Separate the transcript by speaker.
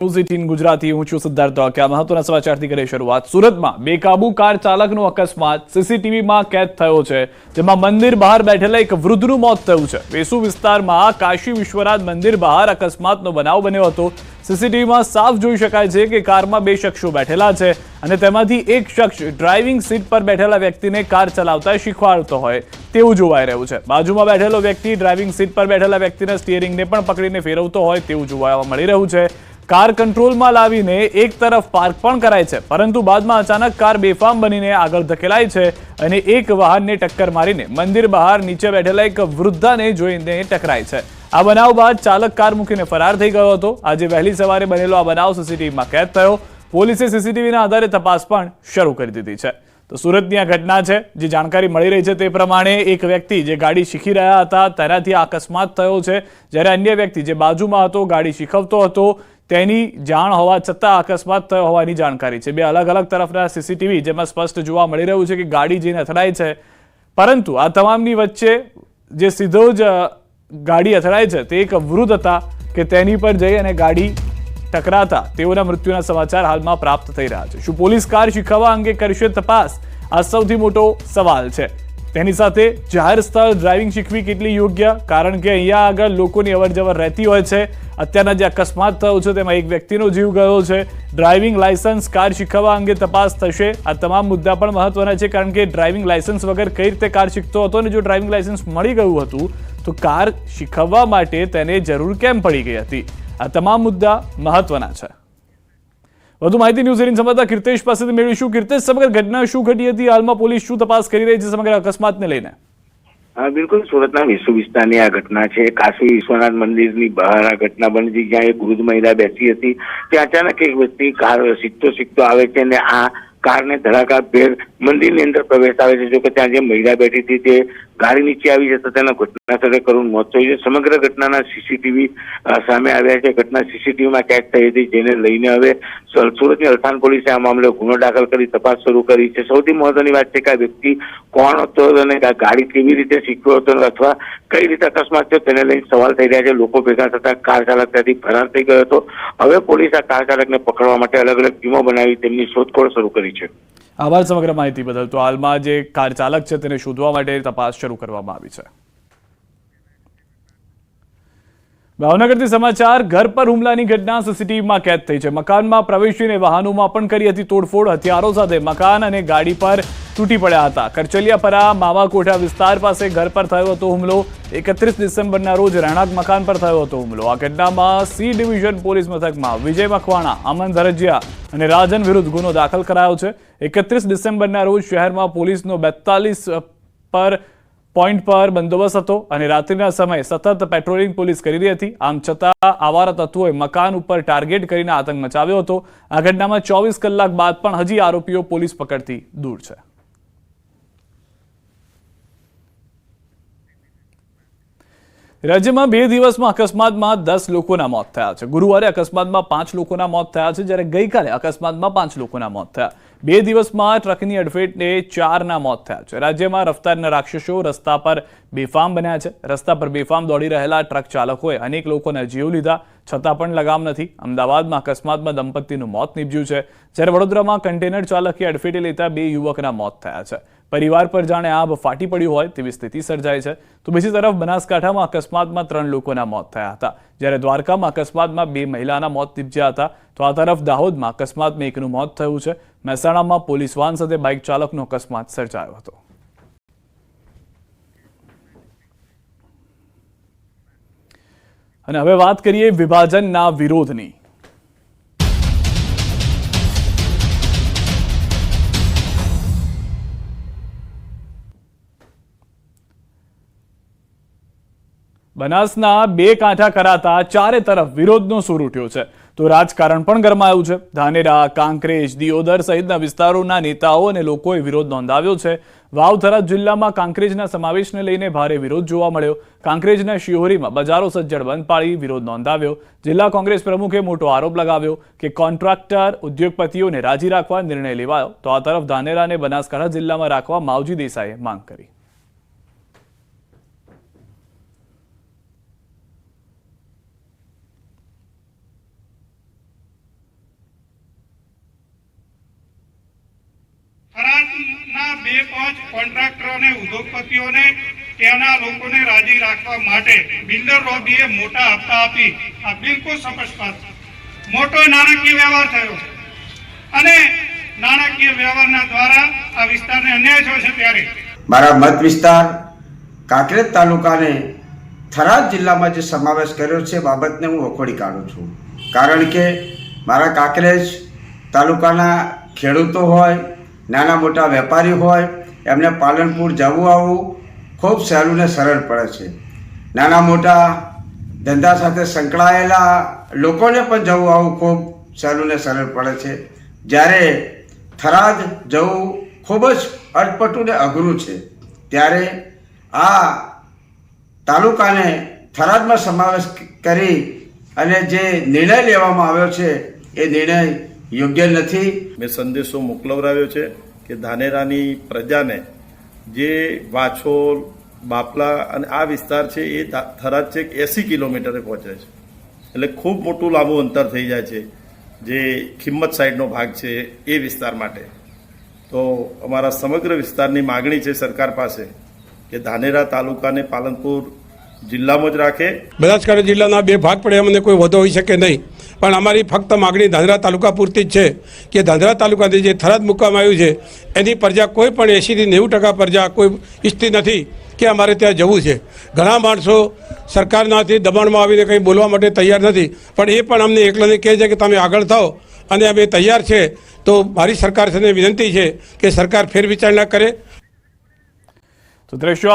Speaker 1: News eighteen Gujarati હું છું સિદ્ધાર્થ ધોળકિયા। મહત્વના સમાચારથી કરીએ શરૂઆત। સુરતમાં બેકાબુ કાર ચાલકનો અકસ્માત સીસીટીવીમાં કેદ થયો છે, જેમાં મંદિર બહાર બેઠેલા એક વૃદ્ધનું મોત થયું છે। વેસુ વિસ્તારમાં કાશી વિશ્વનાથ મંદિર બહાર અકસ્માતનો બનાવ બન્યો હતો। સીસીટીવીમાં સાફ જોઈ શકાય છે કે કારમાં બે શખ્સો બેઠેલા છે અને તેમાંથી એક શખ્સ ડ્રાઇવિંગ સીટ પર બેઠેલા વ્યક્તિને કાર ચલાવતા શીખવાડતો હોય તેવું જોવાઈ રહ્યું છે। બાજુમાં બેઠેલો વ્યક્તિ ડ્રાઇવિંગ સીટ પર બેઠેલા વ્યક્તિના સ્ટીયરિંગને પણ પકડીને ફેરવતો હોય તેવું જોવા મળી રહ્યું છે। કાર કંટ્રોલમાં લાવીને એક તરફ પાર્ક પણ કરાય છે, પરંતુ બાદમાં અચાનક કાર બેફામ બનીને આગળ ધકેલાય છે અને એક વાહનને ટક્કર મારીને મંદિર બહાર નીચે બેઠેલા એક વૃદ્ધાને જોઈને ટકરાય છે। આ બનાવ બાદ ચાલક કાર મૂકીને ફરાર થઈ ગયો હતો। આજે વહેલી સવારે બનેલો આ બનાવ સીસીટીવીમાં કેદ થયો। પોલીસે સીસીટીવીના આધારે તપાસ પણ શરૂ કરી દીધી છે। તો સુરતની આ ઘટના છે, જે જાણકારી મળી રહી છે તે પ્રમાણે એક વ્યક્તિ જે ગાડી શીખી રહ્યા હતા તેનાથી અકસ્માત થયો છે, જ્યારે અન્ય વ્યક્તિ જે બાજુમાં હતો ગાડી શીખવતો હતો તેની જાણ હોવા છતાં અકસ્માત થયો હોવાની જાણકારી છે। બે અલગ અલગ તરફના સીસીટીવી જેમાં સ્પષ્ટ જોવા મળી રહ્યું છે કે ગાડી જઈને અથડાય છે, પરંતુ આ તમામની વચ્ચે જે સીધો જ ગાડી અથડાય છે તે એક વૃદ્ધ હતા કે તેની પર જઈ અને ગાડી ટકરાતા તેઓના મૃત્યુના સમાચાર હાલમાં પ્રાપ્ત થઈ રહ્યા છે। શું પોલીસ કાર શીખવવા અંગે કરશે તપાસ? આ સૌથી મોટો સવાલ છે। તેની સાથે જાહેર સ્થળ ડ્રાઇવિંગ શીખવી કેટલી યોગ્ય, કારણ કે અહીંયા આગળ લોકોની અવરજવર રહેતી હોય છે। અત્યારના જે અકસ્માત થયો છે તેમાં એક વ્યક્તિનો જીવ ગયો છે। ડ્રાઇવિંગ લાયસન્સ કાર શીખવવા અંગે તપાસ થશે। આ તમામ મુદ્દા પણ મહત્વના છે, કારણ કે ડ્રાઇવિંગ લાયસન્સ વગર કઈ રીતે કાર શીખતો હતો અને જો ડ્રાઇવિંગ લાયસન્સ મળી ગયું હતું તો કાર શીખવવા માટે તેને જરૂર કેમ પડી ગઈ હતી? આ તમામ મુદ્દા મહત્વના છે। વધુ માહિતી ન્યૂઝ18 સંવાદદાતા કીર્તેશ પાસેથી મેળવીશું। કીર્તેશ, સમગ્ર ઘટના શું ઘટી હતી? હાલમાં પોલીસ શું તપાસ કરી રહી છે સમગ્ર અકસ્માતને લઈને?
Speaker 2: બિલકુલ, સુરતના વેસુ વિસ્તારની આ ઘટના છે। કાશી વિશ્વનાથ મંદિરની બહાર આ ઘટના બની હતી, જ્યાં એક વૃદ્ધ મહિલા બેસી હતી। ત્યાં અચાનક એક વ્યક્તિ કાર શીખતો આવે છે અને આ કારને ધડાકાભેર મંદિરની અંદર પ્રવેશ આવે છે। જો કે ત્યાં જે મહિલા બેઠી હતી તે ગાડી નીચે આવી જતા તેના ઘટના સ્થળે કરુણ મોત થયું છે। સમગ્ર ઘટનાના સીસીટીવી સામે આવ્યા છે। ઘટના સીસીટીવીમાં કેદ થઈ હતી, જેને લઈને હવે સુરતની અલથાણ પોલીસે આ મામલે ગુનો દાખલ કરી તપાસ શરૂ કરી છે। સૌથી મહત્વની વાત છે કે આ વ્યક્તિ કોણ હતો અને આ ગાડી કેવી રીતે શીખ્યો હતો અથવા કઈ રીતે અકસ્માત થયો તેને લઈને સવાલ થઈ રહ્યા છે। લોકો ભેગા થતા કાર ચાલક ત્યાંથી ફરાર થઈ ગયો હતો। હવે પોલીસ આ કાર ચાલકને પકડવા માટે અલગ અલગ ટીમો બનાવી તેમની શોધખોળ શરૂ કરી છે।
Speaker 1: આભાર સમગ્ર માહિતી બદલ। તો હાલમાં જે કાર ચાલક છે તેને શોધવા માટે તપાસ શરૂ કરવામાં આવી છે। ભાવનગરથી સમાચાર। ઘર પર હુમલાની ઘટના સીસીટીવીમાં કેદ થઈ છે। મકાનમાં પ્રવેશીને વાહનોમાં પણ કરી હતી તોડફોડ। હથિયારો સાથે મકાન અને ગાડી પર તૂટી પડ્યા હતા। કરચલિયાપરા માવાકોઠા વિસ્તાર પાસે ઘર પર થયો હતો હુમલો। 31 ડિસેમ્બરના રોજ રહેણાંક મકાન પર થયો હતો હુમલો। આ ઘટનામાં સી ડિવિઝન પોલીસ મથકમાં વિજય મકવાણા, અમન ધરજીયા અને રાજન વિરુદ્ધ ગુનો દાખલ કરાયો છે। 31 ડિસેમ્બરના રોજ શહેરમાં પોલીસનો 42 પર પોઈન્ટ પર બંદોબસ્ત હતો અને રાત્રિના સમયે સતત પેટ્રોલિંગ પોલીસ કરી રહી હતી। આમ છતાં આવારા તત્વોએ મકાન ઉપર ટાર્ગેટ કરીને આતંક મચાવ્યો હતો। આ ઘટનામાં 24 કલાક બાદ પણ હજી આરોપીઓ પોલીસ પકડથી દૂર છે। રાજ્યમાં 2 દિવસમાં અકસ્માતમાં 10 લોકોના મોત થયા છે। ગુરુવારે અકસ્માતમાં 5 લોકોના મોત થયા છે, જ્યારે ગઈકાલે અકસ્માતમાં 5 લોકોના મોત થયા। 2 દિવસમાં ટ્રકની અડફેટે 4ના મોત થયા છે। રાજ્યમાં રફતારના રાક્ષસો રસ્તા પર બેફામ બન્યા છે। રસ્તા પર બેફામ દોડી રહેલા ટ્રક ચાલકોએ અનેક લોકોના જીવ લીધા, છતાં પણ લગામ નથી। અમદાવાદમાં અકસ્માતમાં દંપતીનું મોત નીપજ્યું છે, જ્યારે વડોદરામાં કન્ટેનર ચાલકે અડફેટે લેતા 2 યુવકના મોત થયા છે। પરિવાર પર જાણે આભ ફાટી પડ્યું હોય તેવી સ્થિતિ સર્જાઈ છે। તો બીજી તરફ બનાસકાંઠામાં અકસ્માતમાં 3 લોકોના મોત થયા હતા, જ્યારે દ્વારકામાં અકસ્માતમાં 2 મહિલાના મોત નીપજ્યા હતા। તો આ તરફ દાહોદમાં અકસ્માતમાં 1નું મોત થયું છે। મહેસાણામાં પોલીસ વાન સાથે બાઇક ચાલકનો અકસ્માત સર્જાયો હતો। અને હવે વાત કરીએ વિભાજનના વિરોધની। બનાસના 2 કાંઠા કરાતા ચારે તરફ વિરોધનો સૂર ઉઠ્યો છે। તો રાજકારણ પણ ગરમાયું છે। ધાનેરા, કાંકરેજ, દિયોદર સહિતના વિસ્તારોના નેતાઓ અને લોકોએ વિરોધ નોંધાવ્યો છે। વાવ-થરાદ જિલ્લામાં કાંકરેજના સમાવેશને લઈને ભારે વિરોધ જોવા મળ્યો। કાંકરેજના શિહોરીમાં બજારો સજ્જડ બંધ પાડી વિરોધ નોંધાવ્યો। જિલ્લા કોંગ્રેસ પ્રમુખે મોટો આરોપ લગાવ્યો કે કોન્ટ્રાક્ટર ઉદ્યોગપતિઓને રાજી રાખવા નિર્ણય લેવાયો। તો આ તરફ ધાનેરા અને બનાસકાંઠા જિલ્લામાં રાખવા માવજી દેસાઈએ માંગ કરી।
Speaker 3: 2-5 કોન્ટ્રાક્ટરોને ઉદ્યોગપતિઓને ત્યાંના લોકોને રાજી રાખવા માટે બિલ્ડર લોબીએ મોટા હપ્તા આપી આ બિલકુલ સ્પષ્ટ મોટો નાણાકીય વ્યવહાર થયો છે અને નાણાકીય વ્યવહારના દ્વારા આ વિસ્તારને અન્યાય થયો છે. ત્યારે
Speaker 4: મારા મત વિસ્તાર કાંકરેજ તાલુકાને થરાદ જિલ્લામાં જે સમાવેશ કર્યો છે બાબતને હું વખોડી કાઢું છું. કારણ કે મારા કાંકરેજ તાલુકાના ખેડૂતો હોય, નાના મોટા વેપારી હોય, એમને પાલનપુર જવું આવવું ખૂબ સહેલું ને સરળ પડે છે. નાના મોટા ધંધા સાથે સંકળાયેલા લોકોને પણ જવું આવવું ખૂબ સહેલું ને સરળ પડે છે. જ્યારે થરાદ જવું ખૂબ જ અટપટું ને અઘરું છે. ત્યારે આ તાલુકાને થરાદમાં સમાવેશ કરી અને જે નિર્ણય લેવામાં આવ્યો છે એ નિર્ણય યોગ્ય નથી.
Speaker 5: મેં સંદેશો મોકલવરાવ્યો છે કે ધાનેરાની પ્રજાને જે વાછોલ, બાપલા અને આ વિસ્તાર છે એ થરાદ છે 80 કિલોમીટરે પહોંચે છે. એટલે ખૂબ મોટું લાંબુ અંતર થઈ જાય છે જે ખિંમત સાઈડનો ભાગ છે એ વિસ્તાર માટે. તો અમારા સમગ્ર વિસ્તારની માગણી છે સરકાર પાસે કે ધાનેરા તાલુકાને પાલનપુર જિલ્લામાં જ રાખે.
Speaker 6: બનાસકાંઠા જિલ્લાના 2 ભાગ પડે અમને કોઈ વધુ હોઈ શકે નહીં, પણ અમારી ફક્ત માગણી ધાનેરા તાલુકા પૂરતી જ છે કે ધાનેરા તાલુકાથી જે થરાદ મૂકવામાં આવ્યું છે એની પ્રજા કોઈ પણ 80 થી 90% પ્રજા કોઈ ઈચ્છતી નથી કે અમારે ત્યાં જવું છે. ઘણા માણસો સરકારનાથી દબાણમાં આવીને કંઈ બોલવા માટે તૈયાર નથી, પણ એ પણ અમને એકલાને કહે છે કે તમે આગળ થાઓ અને અમે તૈયાર છે. તો મારી સરકાર સાથે વિનંતી છે કે સરકાર ફેરવિચારણા કરે.
Speaker 1: તો દ્રશ્યો